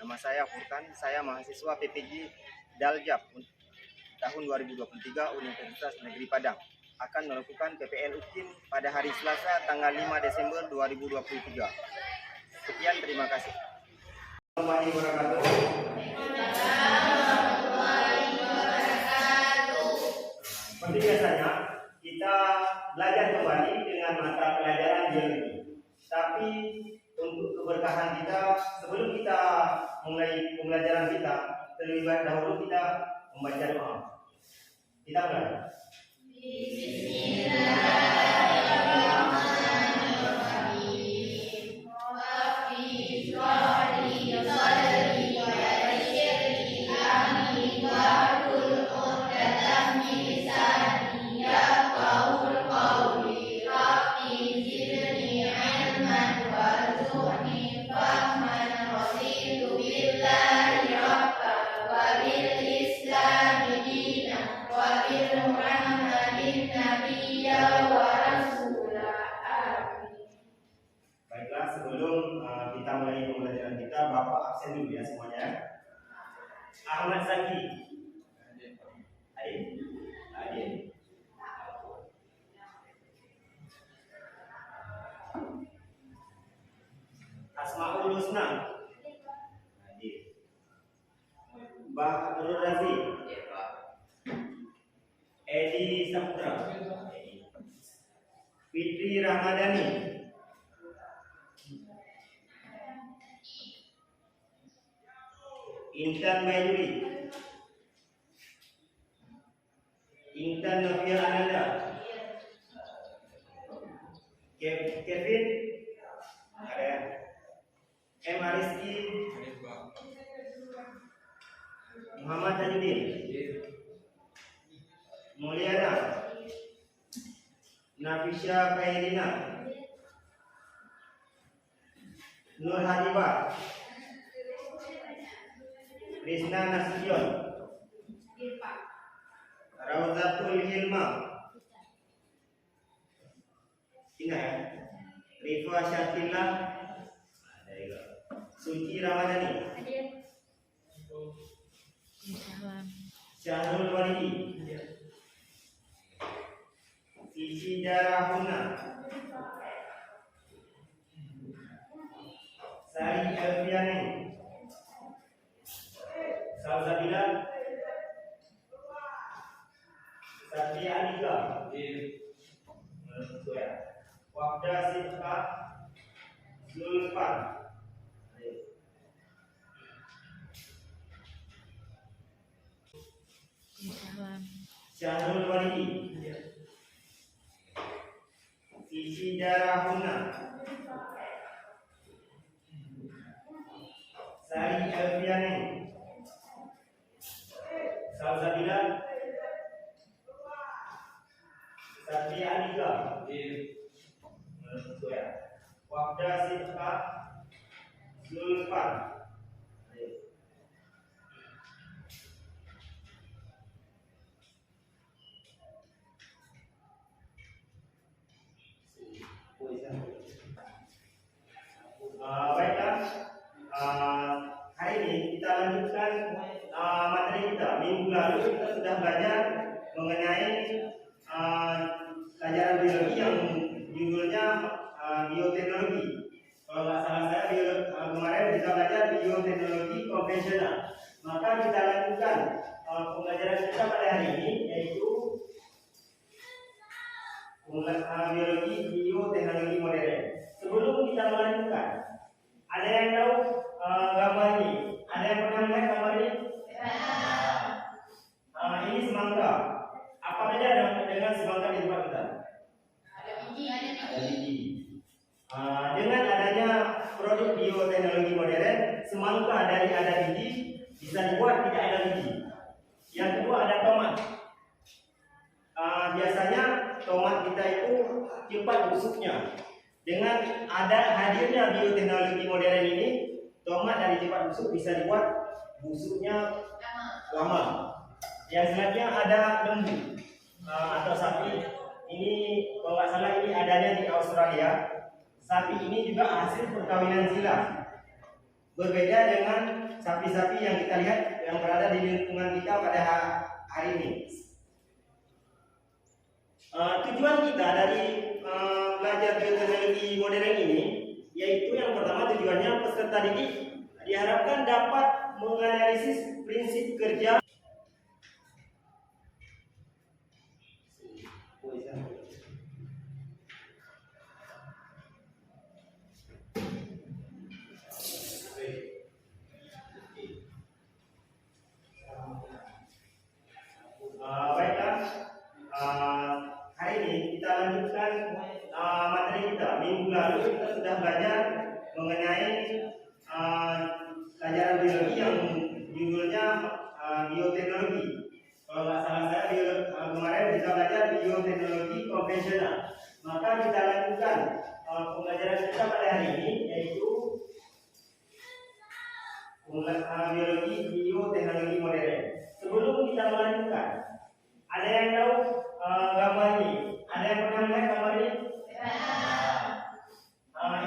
Nama saya Furkan, saya mahasiswa PPG Daljab tahun 2023 Universitas Negeri Padang. Akan melakukan PPL UKIM pada hari Selasa tanggal 5 Desember 2023. Sekian, terima kasih. Warahmatullahi wabarakatuh. Seperti biasanya, kita belajar kembali dengan mata pelajaran biologi. Tapi untuk keberkahan kita, sebelum kita mulai pembelajaran kita, terlebih dahulu kita membaca doa. Kita mulai. Baiklah, sebelum kita mulai pembelajaran kita, Bapak absen dulu ya semuanya. Ahmad Zaki. Hadir. Asmaul Husna. Hadir. Bahrul Razi. Edi Saputra. Fitri Ramadhani. Intan Mayuri. Intan Novia Ananda. Kevin ada. M. Ariski. Muhammad Tajudin. Mulyana. Nafisha Khairina. Nur Hadibah. Krisna Nasution. Rauzatul Hilma. Ingat ya. Rifa Syakila. Suci Ramadhani. Syahrul Walidi. Sisi Darahuna. Sari Alfiani. Salsabila. Satria Adika. Wabda Sidqa Zulfan. Syahrul Walidi. Sisi Darahuna. Sari Alfiani. Salsabila. Satria Adika. Wabda Sidqa Zulfan. Baiklah, hari ini kita lanjutkan materi kita. Minggu lalu kita sudah belajar mengenai pelajaran biologi yang judulnya bioteknologi. Kalau nggak salah saya kemarin kita belajar bioteknologi konvensional. Maka kita lanjutkan pembelajaran kita pada hari ini, yaitu biologi bioteknologi modern. Sebelum kita melanjutkan, ada yang tahu gambar ini? Ada yang pernah melihat gambar ini? Ini semangka. Apa beda dengan semangka di tempat kita? Ada biji. Dengan adanya produk bioteknologi modern, semangka dari ada biji bisa dibuat tidak ada biji. Yang kedua ada tomat. Biasanya tomat kita itu cepat busuknya. Dengan ada hadirnya bioteknologi modern ini, tomat dari cepat busuk bisa dibuat busuknya lama. Yang selanjutnya ada lembu atau sapi. Ini kalau nggak salah ini adanya di Australia. Sapi ini juga hasil perkawinan silang. Berbeda dengan sapi-sapi yang kita lihat yang berada di lingkungan kita pada hari ini. Tujuan kita dari belajar bioteknologi modern ini, yaitu yang pertama tujuannya peserta didik diharapkan dapat menganalisis prinsip kerja baiklah, hari ini kita lanjutkan materi kita. Minggu lalu kita sudah belajar mengenai pelajaran biologi yang judulnya bioteknologi. Kalau nggak salah saya kemarin kita belajar bioteknologi konvensional. Maka kita lanjutkan pembelajaran kita pada hari ini, yaitu biologi bioteknologi modern. Sebelum kita melanjutkan, ada yang tahu gambar ini? Ada yang pernah melihat gambar ini?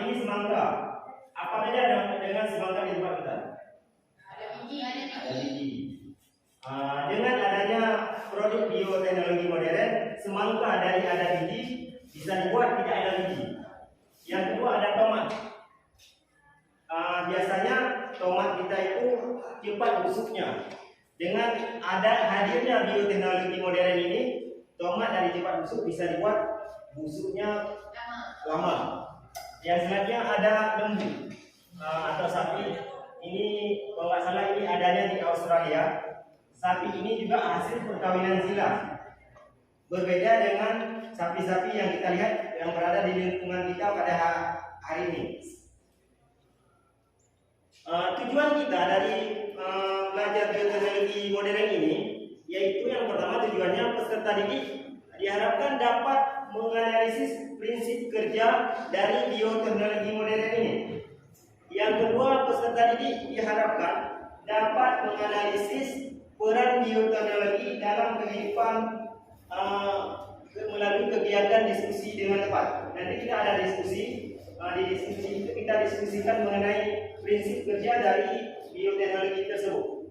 Ini semangka. Apa beda dengan semangka di tempat kita? Ada biji. Dengan adanya produk bioteknologi modern, semangka dari ada biji bisa dibuat tidak ada biji. Yang kedua ada tomat. Biasanya tomat kita itu cepat busuknya. Dengan ada hadirnya bioteknologi modern ini, tomat dari cepat busuk bisa dibuat busuknya lama. Yang selanjutnya ada lembu atau sapi. Ini kalau nggak salah ini adanya di Australia. Sapi ini juga hasil perkawinan silang. Berbeda dengan sapi-sapi yang kita lihat yang berada di lingkungan kita pada hari ini. Tujuan kita dari belajar bioteknologi modern ini, yaitu yang pertama tujuannya peserta didik diharapkan dapat menganalisis prinsip kerja dari bioteknologi modern ini. Yang kedua, peserta didik diharapkan dapat menganalisis peran bioteknologi dalam kehidupan melalui kegiatan diskusi dengan tepat. Nanti kita ada diskusi. Di diskusi itu kita diskusikan mengenai prinsip kerja dari bioteknologi tersebut.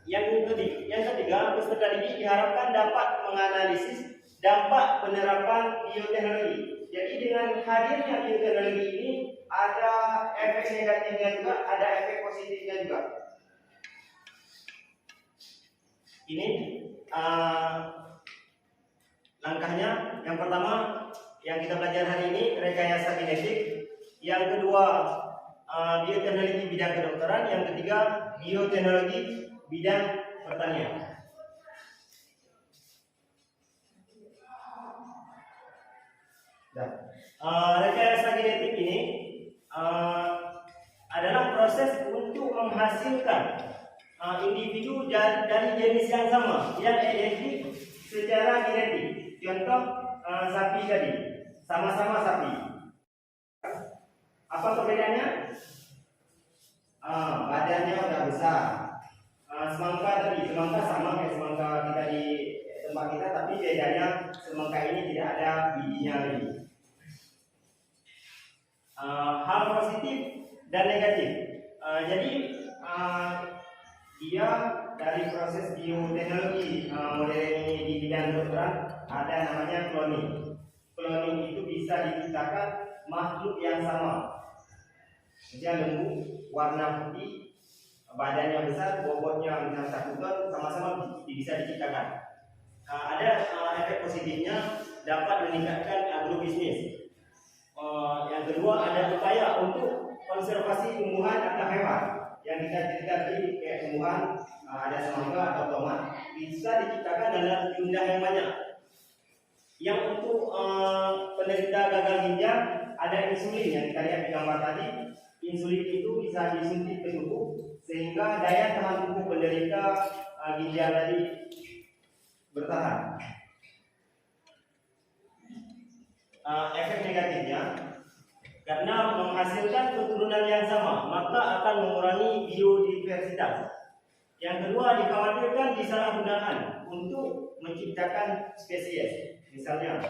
Yang ketiga, peserta didik diharapkan dapat menganalisis dampak penerapan bioteknologi. Jadi dengan hadirnya bioteknologi ini ada efek negatifnya juga, ada efek positifnya juga. Ini langkahnya. Yang pertama yang kita belajar hari ini rekayasa genetik. Yang kedua bioteknologi bidang kedokteran. Yang ketiga bioteknologi bidang pertanian. Rekayasa genetik ini adalah proses untuk menghasilkan individu dari jenis yang sama yang identik secara genetik. Contoh sapi tadi, sama-sama sapi. Apa perbedaannya? Badannya udah besar. Semangka tadi, semangka sama kayak semangka kita di tempat kita, tapi bedanya semangka ini tidak ada bijinya lagi. Hal positif dan negatif. Jadi dia dari proses bioteknologi modern ini di bidang kedokteran ada namanya cloning. Cloning itu bisa diciptakan makhluk yang sama. Misalnya lembu warna putih, badannya besar, bobotnya misalnya 1 ton, sama-sama bisa diciptakan. Ada efek positifnya, dapat meningkatkan agrobisnis. Yang kedua ada upaya untuk konservasi tumbuhan atau hewan. Yang kita cerita tadi kayak tumbuhan, ada semangka atau tomat, bisa diciptakan dalam jumlah yang banyak. Yang untuk penderita gagal ginjal ada insulin yang kita lihat di gambar tadi. Insulin itu bisa disuntik ke tubuh sehingga daya tahan tubuh penderita ginjal tadi bertahan. Efek negatifnya, karena menghasilkan keturunan yang sama, maka akan mengurangi biodiversitas. Yang kedua, dikhawatirkan disalahgunakan untuk menciptakan spesies. Misalnya,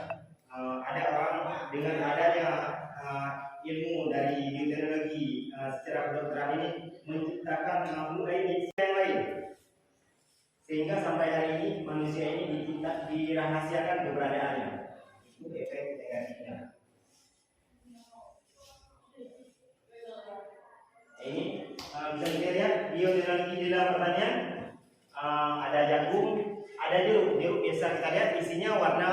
ada orang dengan adanya ilmu dari bioteknologi secara kedokteran ini menciptakan makhluk lain yang lain, sehingga sampai hari ini manusia ini dirahasiakan keberadaannya. Itu efek negatifnya. Ini bisa kita lihat bioteknologi di dalam pertanian. Ada jagung, ada jeruk. Jeruk biasa kita lihat isinya warna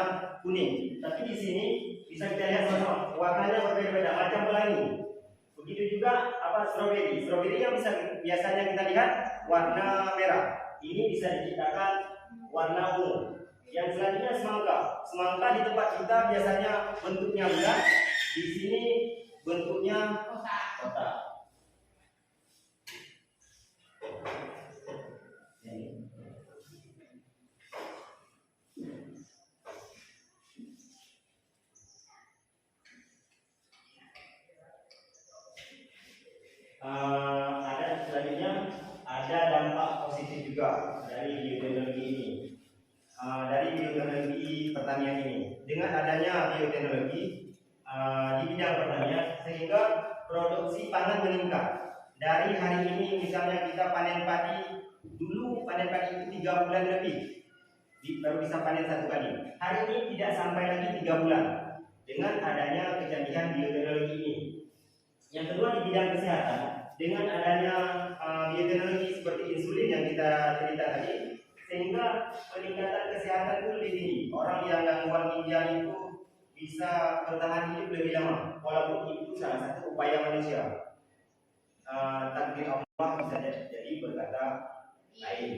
kuning, tapi di sini bisa kita lihat sama warnanya berbeda-beda, macam pelangi. Begitu juga stroberi. Stroberi yang biasanya kita lihat warna merah, ini bisa diciptakan warna ungu. Yang selanjutnya semangka. Semangka di tempat kita biasanya bentuknya bulat, di sini bentuknya kotak. Ada selanjutnya ada dampak positif juga dari bioteknologi ini, dari bioteknologi pertanian ini. Dengan adanya bioteknologi di bidang pertanian, sehingga produksi pangan meningkat. Dari hari ini misalnya kita panen padi, dulu panen padi itu 3 bulan lebih baru bisa panen 1 kali. Hari ini tidak sampai lagi 3 bulan dengan adanya kecanggihan bioteknologi ini. Yang kedua di bidang kesehatan, dengan adanya bioteknologi seperti insulin yang kita cerita tadi, sehingga peningkatan kesehatan itu lebih tinggi. Orang yang gangguan ginjal itu bisa bertahan hidup lebih lama, walaupun itu salah satu upaya manusia. Takdir Allah bisa jadi berkata lain.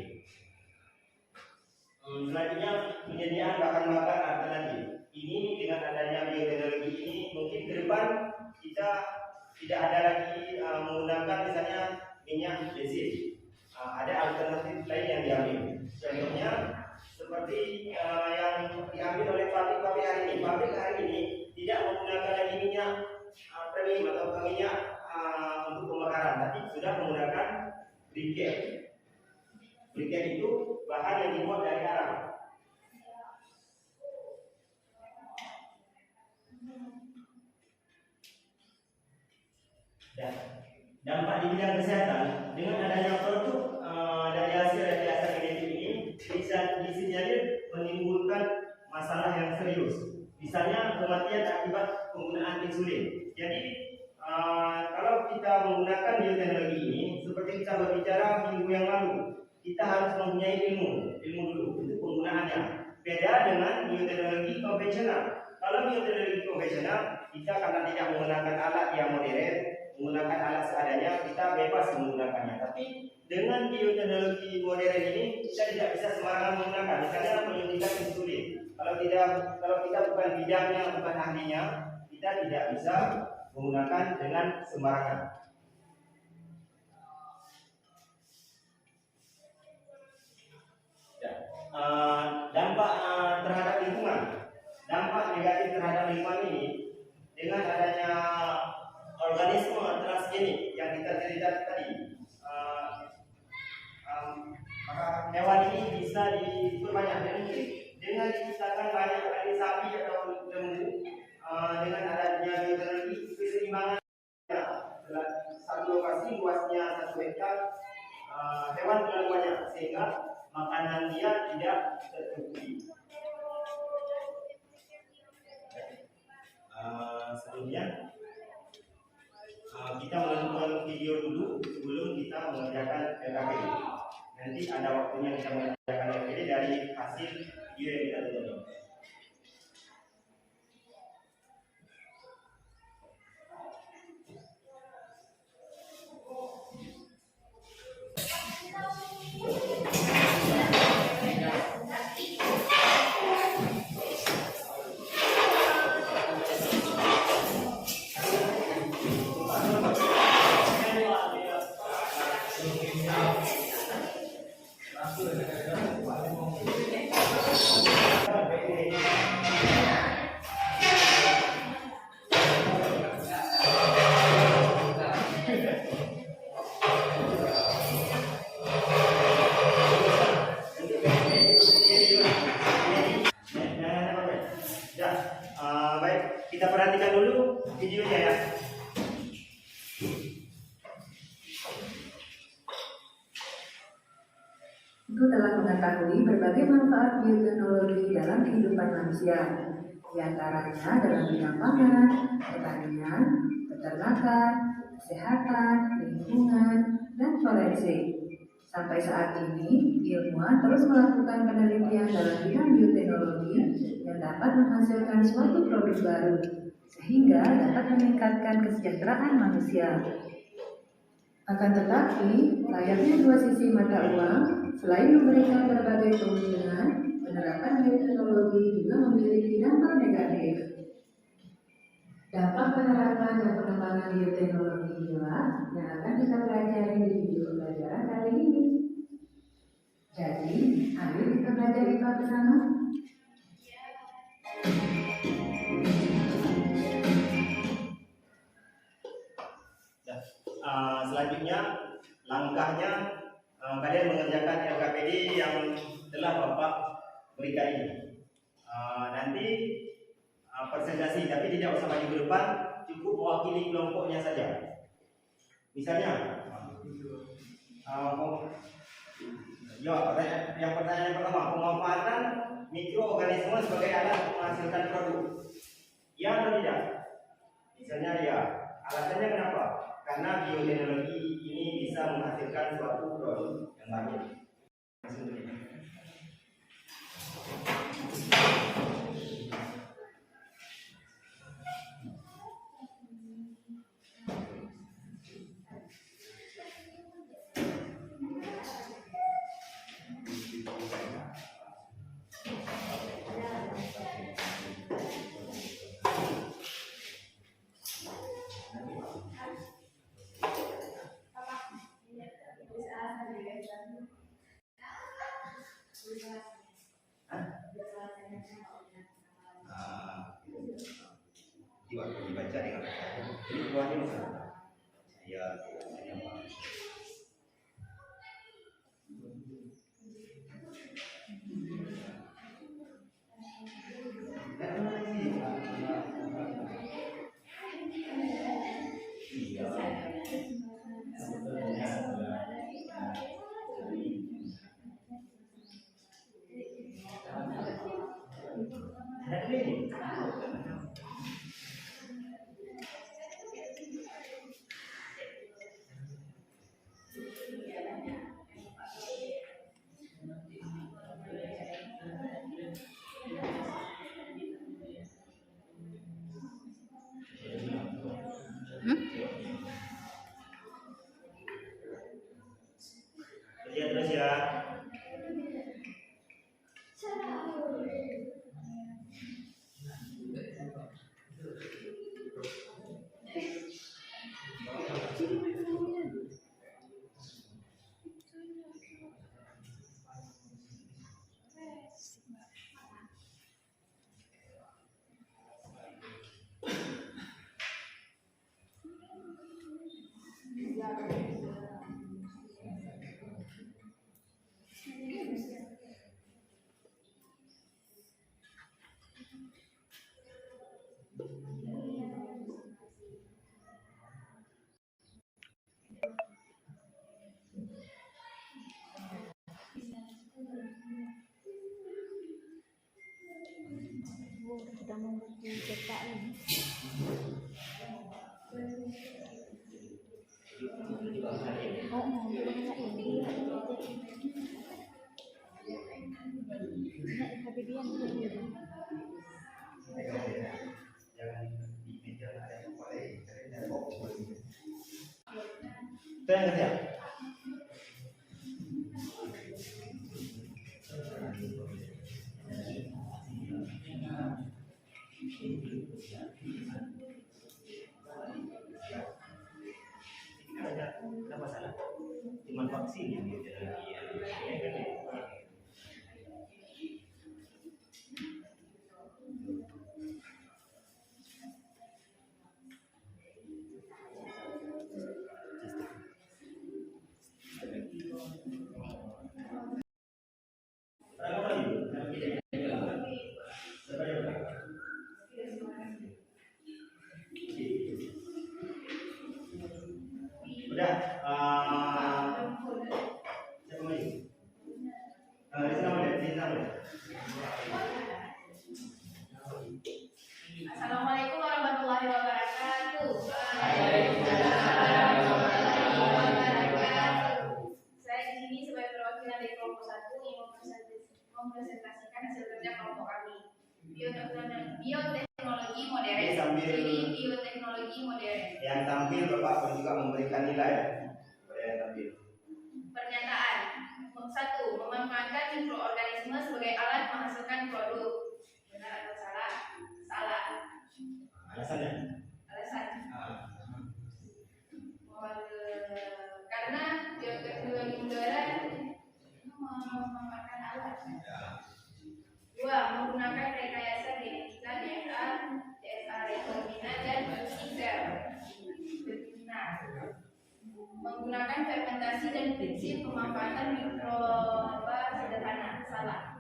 Selanjutnya penyediaan bahan bakar alternatif. Ini dengan adanya bioteknologi ini mungkin ke depan kita tidak ada lagi menggunakan misalnya minyak bensin. Ada alternatif lain yang diambil. Contohnya seperti yang diambil oleh pabrik hari ini. Pabrik hari ini tidak menggunakan lagi minyak premium atau minyak untuk pembakaran, tapi sudah menggunakan briket. Briket itu bahan yang dibuat dari arang. Dampak di bidang kesehatan, dengan adanya produk dari hasil genetik ini bisa disinyalir menimbulkan masalah yang serius. Misalnya kematian akibat penggunaan insulin. Jadi kalau kita menggunakan bioteknologi ini, seperti kita berbicara minggu yang lalu, kita harus mempunyai ilmu dulu untuk penggunaannya. Beda dengan bioteknologi konvensional. Kalau bioteknologi konvensional, kita karena tidak menggunakan alat yang modern, menggunakan alat seadanya, kita bebas menggunakannya. Tapi dengan bioteknologi modern ini, kita tidak bisa sembarangan menggunakan. Misalnya penyuntikan insulin. Kalau kita bukan bidangnya, bukan ahlinya, kita tidak bisa menggunakan dengan sembarangan. Dampak terhadap lingkungan. Dampak negatif terhadap lingkungan ini dengan adanya organisme transgenik yang kita cerita tadi, maka hewan ini bisa diperbanyak dan mungkin dengan diciptakan banyak kali sapi atau lembu, dengan adanya bioteknologi keseimbangan satu lokasi luasnya 1 hektar, hewan terlalu banyak sehingga makanan dia tidak tercukupi. Sebelumnya kita menonton video dulu sebelum kita mengerjakan LKPD. Nanti ada waktunya kita mengerjakan LKPD dari hasil video yang kita tonton. Baik, kita perhatikan dulu videonya ya. itu telah mengetahui berbagai manfaat bioteknologi dalam kehidupan manusia, di antaranya dalam bidang pangan, pertanian, peternakan, kesehatan, lingkungan, dan forensik. Sampai saat ini, ilmuwan terus melakukan penelitian dalam bidang bioteknologi yang dapat menghasilkan suatu produk baru, sehingga dapat meningkatkan kesejahteraan manusia. Akan tetapi, layaknya dua sisi mata uang, selain memberikan berbagai keuntungan, penerapan bioteknologi juga memiliki dampak negatif. Dampak penerapan dan pengembangan bioteknologi inilah yang akan kita pelajari di video pelajaran kali ini. Jadi, ayo kita belajar IPA bersama. Selanjutnya, langkahnya kalian mengerjakan LKPD yang telah Bapak berikan ini. Nanti presentasi, tapi tidak usah maju ke depan, cukup mewakili kelompoknya saja. Misalnya, yang pertanyaan pertama, pemanfaatan mikroorganisme sebagai alat untuk menghasilkan produk. Ya atau tidak? Misalnya ya. Alasannya kenapa? Karena bioteknologi ini bisa menghasilkan suatu produk yang baru. Dibaca dengan ini buahnya bukan saya lihat terus ya. Kita mau cetak ini. Tapi dia Itu yang ketiga. Ada masalah. Cuma vaksin yang dia lagi. Udah, siapa lagi? Assalamualaikum warahmatullahi wabarakatuh. Saya di sini sebagai perwakilan dari kelompok 1 yang mempresentasikan hasil kerja kelompok kami. Bioteknologi modern. Jadi bioteknologi modern. Yang tampil Bapak pun juga memberikan nilai pada yang tampil. Pernyataan 1. Memanfaatkan mikroorganisme sebagai alat menghasilkan produk. Benar atau salah? Salah. Alasannya? Alasan. Karena bioteknologi modern memanfaatkan alat. 2. Menggunakan rekayasa genetika DNA, rekombinasi dan sel. Benar. Menggunakan fermentasi dan prinsip pemanfaatan mikroba sederhana. Salah.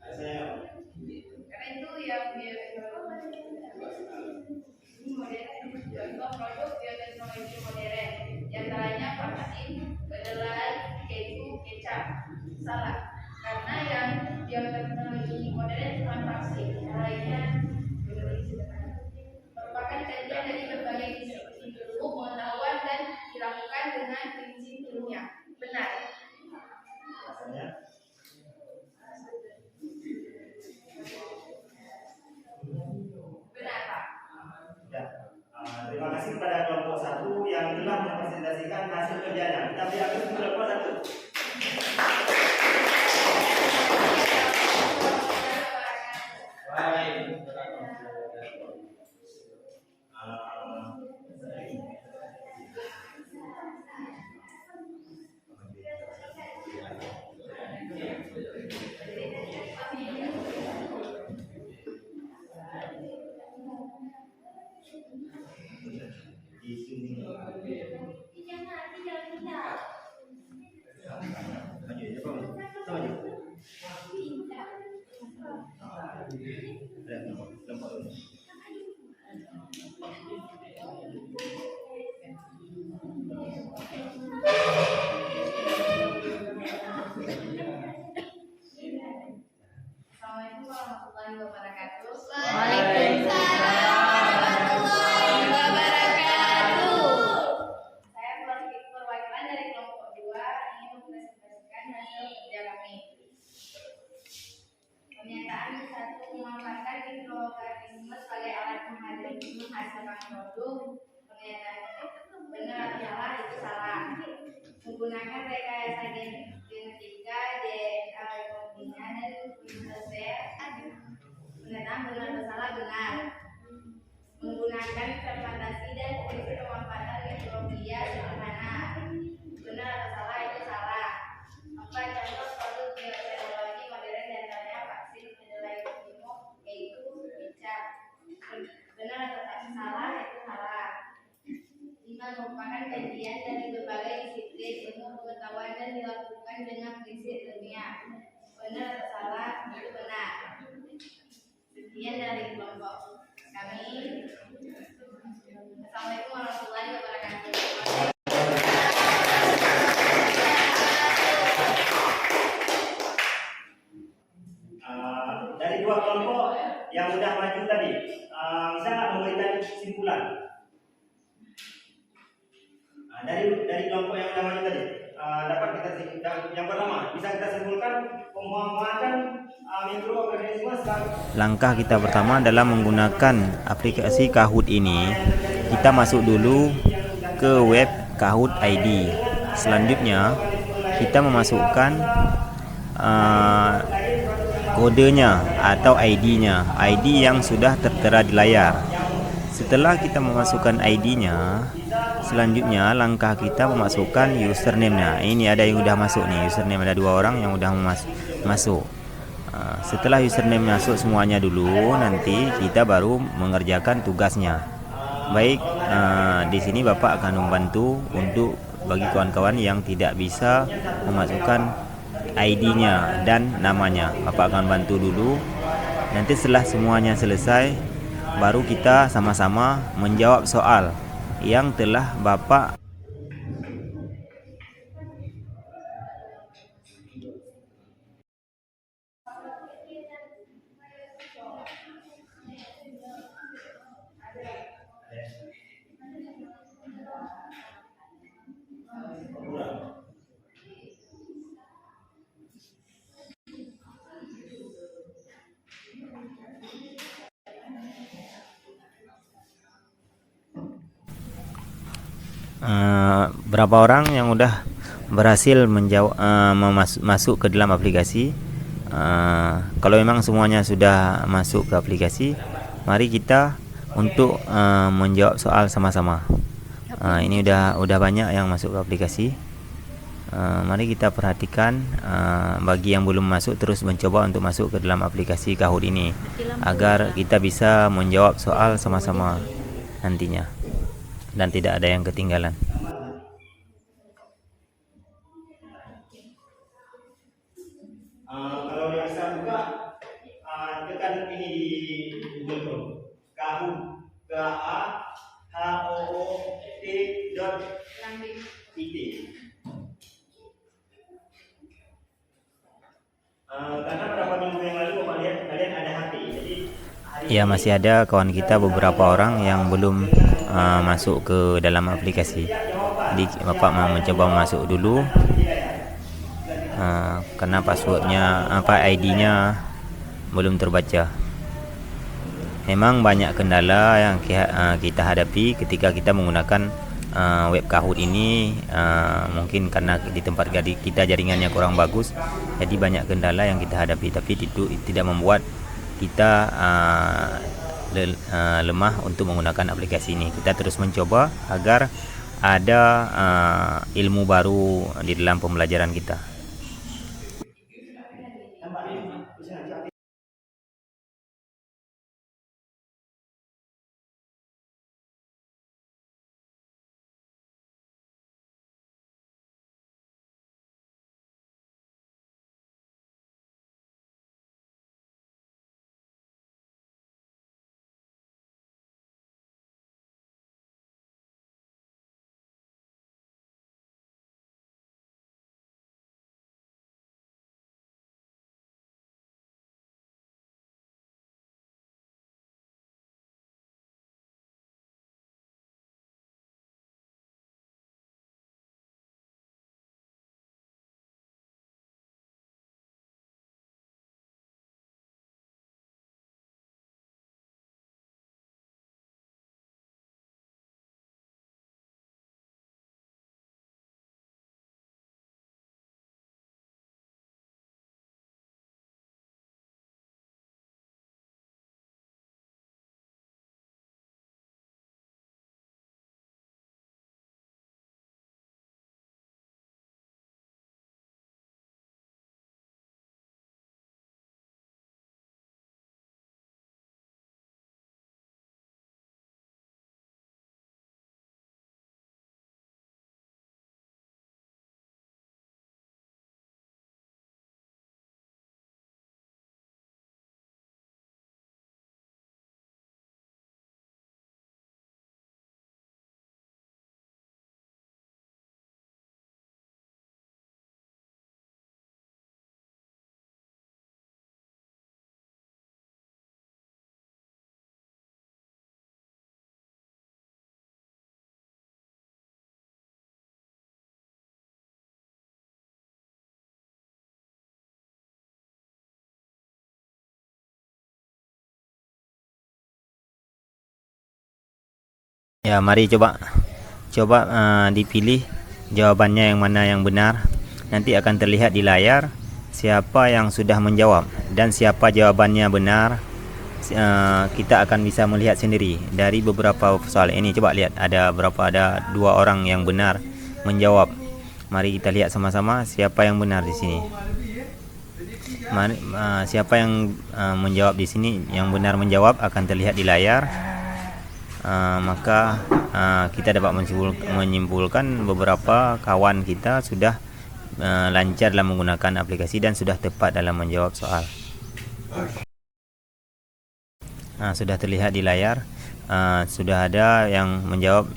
Alasannya? Karena itu yang bioteknologi modern, contoh produk bioteknologi modern, diantaranya vaksin, kedelai, keju, kecap. Salah. Karena yang bioteknologi modern bukan vaksin, lainnya merupakan kajian dari berbagai disiplin ilmu pengetahuan dan dilakukan dengan prinsip ilmiah. Benar. Alasannya? Benar, Pak. Ya. Terima kasih kepada kelompok 1 yang telah mempresentasikan hasil kerjanya. Kita beri aplaus untuk kelompok 1. Assalamualaikum warahmatullahi wabarakatuh. Waalaikumsalam warahmatullahi wabarakatuh. Saya perwakilan dari kelompok 2 ingin mempresentasikan hasil kerja kami. Pernyataan 1. Memanfaatkan mikroorganisme sebagai alat menghasilkan produk. Pernyataan benar atau salah? Itu salah. Menggunakan rekayasa genetika DNA rekombinasi dan sel. Pernyataan benar atau salah? Benar. Menggunakan fermentasi dan prinsip pemanfaatan mikrobiota sederhana. Benar atau salah? Itu salah. 4. Contoh produk bioteknologi modern diantaranya vaksin, kedelai, keju, kecap. Benar atau salah? Itu salah. 5. Merupakan kajian dari berbagai disiplin ilmu pengetahuan dan dilakukan dengan prinsip ilmiah. Benar atau salah? Itu benar. Sekian dari kelompok kami. Assalamualaikum warahmatullahi wabarakatuh. Dari 2 kelompok yang sudah maju tadi, bisa nggak memberikan kesimpulan? Dari kelompok yang sudah maju tadi, dapat kita simpulkan. Yang pertama, bisa kita simpulkan pemanfaatan mikroorganisme sebagai Langkah kita pertama adalah menggunakan aplikasi Kahoot ini. Kita masuk dulu ke web Kahoot ID. Selanjutnya kita memasukkan kodenya atau ID-nya, ID yang sudah tertera di layar. Setelah kita memasukkan ID-nya, selanjutnya langkah kita memasukkan username-nya. Ini ada yang sudah masuk nih, username ada 2 orang yang sudah masuk. Setelah username masuk semuanya dulu, nanti kita baru mengerjakan tugasnya. Baik, di sini Bapak akan membantu untuk bagi kawan-kawan yang tidak bisa memasukkan ID-nya dan namanya. Bapak akan bantu dulu. Nanti setelah semuanya selesai, baru kita sama-sama menjawab soal yang telah Bapak berapa orang yang udah berhasil menjawab masuk ke dalam aplikasi. Kalau memang semuanya sudah masuk ke aplikasi, mari kita untuk menjawab soal sama-sama. Ini udah banyak yang masuk ke aplikasi. Mari kita perhatikan, bagi yang belum masuk terus mencoba untuk masuk ke dalam aplikasi Kahoot ini agar kita bisa menjawab soal sama-sama nantinya dan tidak ada yang ketinggalan. Kalau yang bisa buka, tekan ini di Google Chrome. Kahoot, KAHOOT.it. Karena beberapa minggu yang lalu kalian ada HP, jadi Ya, masih ada kawan kita beberapa orang yang belum masuk ke dalam aplikasi. Jadi Bapak mau mencoba masuk dulu, karena passwordnya ID-nya belum terbaca. Memang banyak kendala yang kita hadapi ketika kita menggunakan web Kahoot ini. Mungkin karena di tempat kita jaringannya kurang bagus, jadi banyak kendala yang kita hadapi, tapi itu tidak membuat kita lemah untuk menggunakan aplikasi ini. Kita terus mencoba agar ada ilmu baru di dalam pembelajaran kita. Ya, mari coba dipilih jawabannya yang mana yang benar. Nanti akan terlihat di layar siapa yang sudah menjawab dan siapa jawabannya benar. Kita akan bisa melihat sendiri dari beberapa soal ini. Coba lihat, ada 2 orang yang benar menjawab. Mari kita lihat sama-sama siapa yang benar di sini. Siapa yang menjawab di sini, yang benar menjawab akan terlihat di layar. Maka kita dapat menyimpulkan beberapa kawan kita sudah lancar dalam menggunakan aplikasi dan sudah tepat dalam menjawab soal. Sudah terlihat di layar, sudah ada yang menjawab.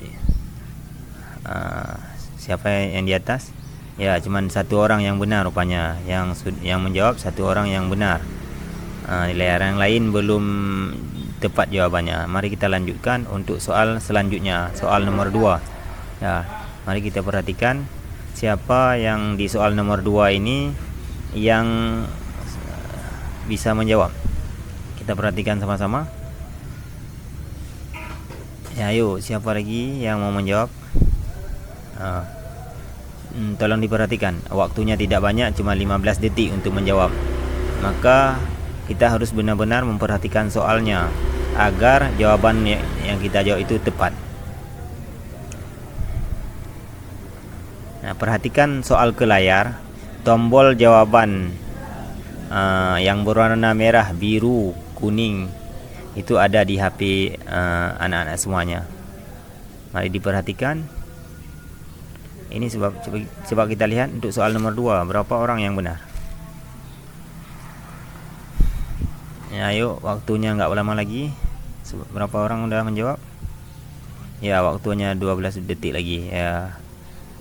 Siapa yang di atas? Ya, cuman 1 orang yang benar rupanya, yang menjawab 1 orang yang benar. Di layar yang lain belum tepat jawabannya. Mari kita lanjutkan untuk soal selanjutnya, soal nomor 2. Ya, mari kita perhatikan siapa yang di soal nomor 2 ini yang bisa menjawab. Kita perhatikan sama-sama. Ya, ayo, siapa lagi yang mau menjawab? Tolong diperhatikan, waktunya tidak banyak, cuma 15 detik untuk menjawab. Maka kita harus benar-benar memperhatikan soalnya agar jawaban yang kita jawab itu tepat. Nah, perhatikan soal ke layar. Tombol jawaban yang berwarna merah, biru, kuning itu ada di HP anak-anak semuanya. Mari diperhatikan. Ini sebab kita lihat untuk soal nomor 2, berapa orang yang benar. Ya, ayo, waktunya nggak lama lagi. Berapa orang udah menjawab? Ya, waktunya 12 detik lagi. Ya,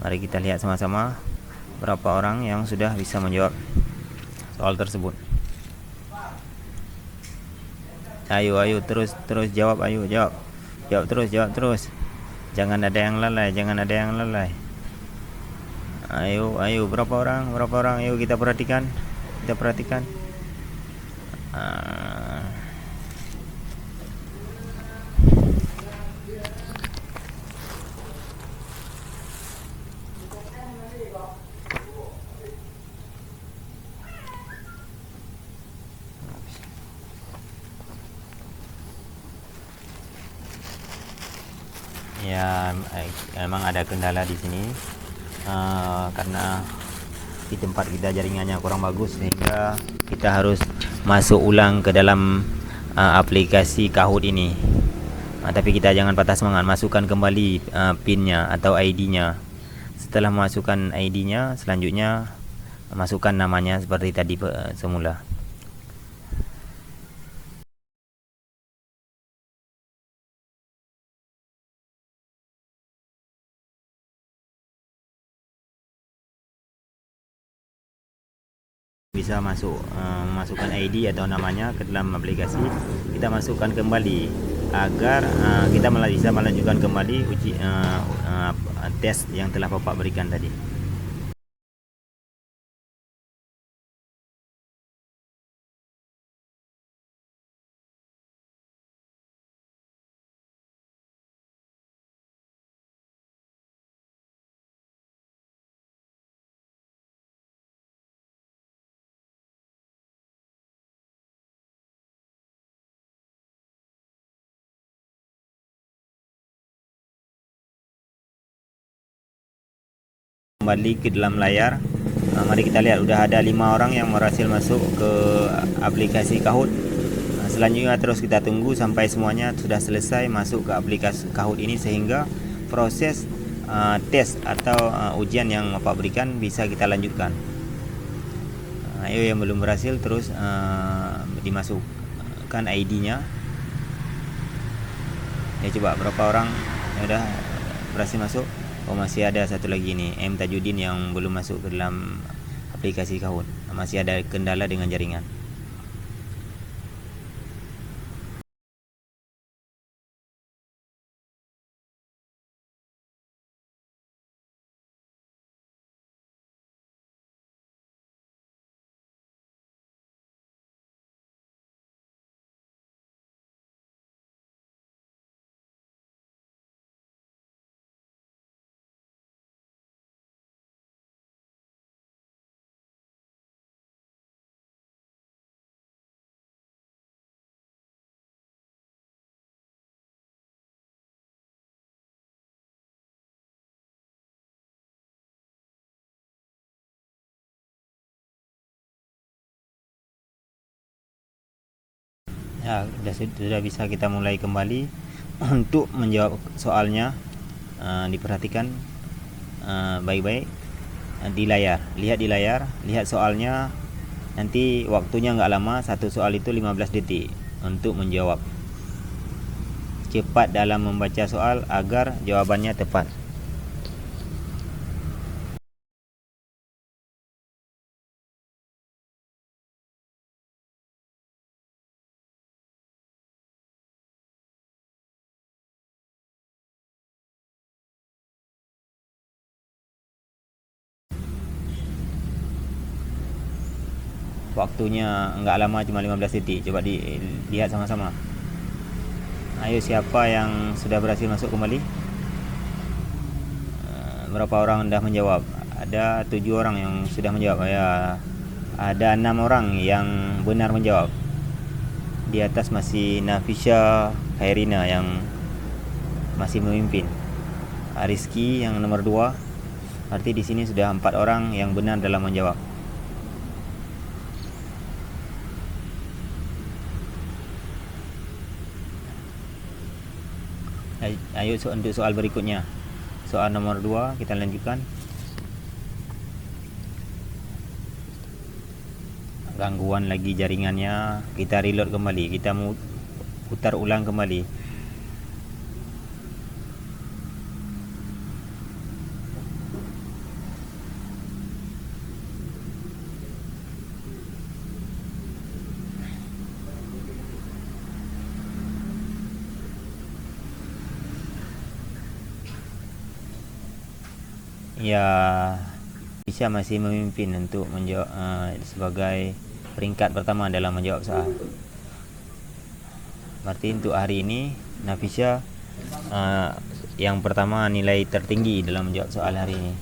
mari kita lihat sama-sama berapa orang yang sudah bisa menjawab soal tersebut. Ayo terus jawab, ayo jawab terus. Jangan ada yang lalai. Ayo, berapa orang? Ayo kita perhatikan. Ya, memang ada kendala di sini. Karena di tempat kita jaringannya kurang bagus, sehingga kita harus masuk ulang ke dalam aplikasi Kahoot ini. Tapi kita jangan patah semangat, masukkan kembali PIN-nya atau ID-nya. Setelah masukkan ID-nya, selanjutnya masukkan namanya seperti tadi semula. Bisa masukkan ID atau namanya ke dalam aplikasi, kita masukkan kembali agar kita bisa melanjutkan kembali tes yang telah Bapak berikan tadi. Kembali ke dalam layar. Mari kita lihat, udah ada 5 orang yang berhasil masuk ke aplikasi Kahoot. Selanjutnya terus kita tunggu sampai semuanya sudah selesai masuk ke aplikasi Kahoot ini, sehingga proses tes atau ujian yang Bapak berikan bisa kita lanjutkan. Ayo, yang belum berhasil terus dimasukkan ID-nya. Ya, coba berapa orang yang udah berhasil masuk? Oh, masih ada satu lagi nih, M Tajudin, yang belum masuk ke dalam aplikasi Kahoot. Masih ada kendala dengan jaringan. Ya, sudah bisa kita mulai kembali untuk menjawab soalnya. Diperhatikan baik-baik di layar. Lihat di layar, lihat soalnya. Nanti waktunya nggak lama, satu soal itu 15 detik untuk menjawab. Cepat dalam membaca soal agar jawabannya tepat. Waktunya nggak lama, cuma 15 detik. Coba dilihat sama-sama. Ayo, siapa yang sudah berhasil masuk kembali? berapa orang dah menjawab? Ada 7 orang yang sudah menjawab ya. Ada 6 orang yang benar menjawab. Di atas masih Nafisha Khairina yang masih memimpin. Rizky yang nomor 2. Berarti di sini sudah 4 orang yang benar dalam menjawab. Ayo untuk soal berikutnya. Soal nomor 2 kita lanjutkan. Gangguan lagi jaringannya, kita reload kembali, kita putar ulang kembali. Ya, bisa masih memimpin untuk menjawab sebagai peringkat pertama dalam menjawab soal. Berarti untuk hari ini Nafisha yang pertama nilai tertinggi dalam menjawab soal hari ini.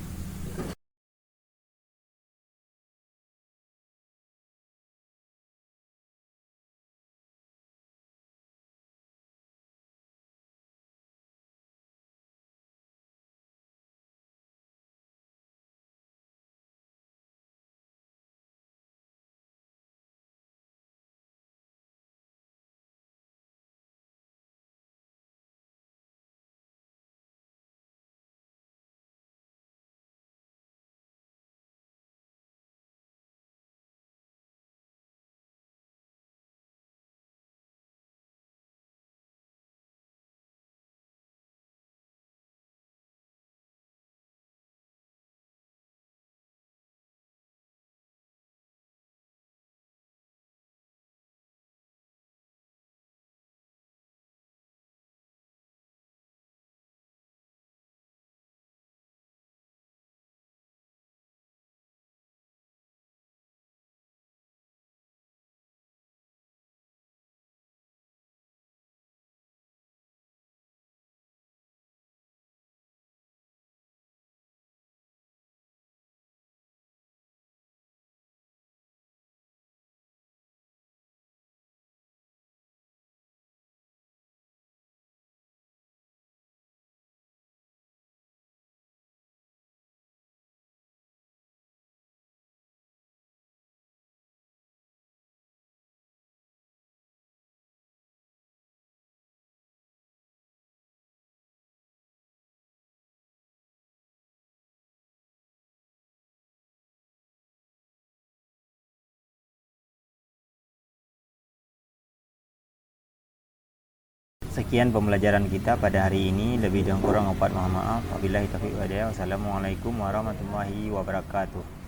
Sekian pembelajaran kita pada hari ini. Lebih dan kurang mohon maaf. Wabillahi taufiq wal hidayah. Wassalamualaikum warahmatullahi wabarakatuh.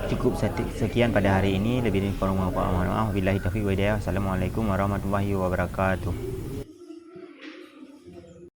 Cukup sekian pada hari ini. Lebih kurang mohon maaf. Wabillahi taufiq wal hidayah. Wassalamualaikum warahmatullahi wabarakatuh.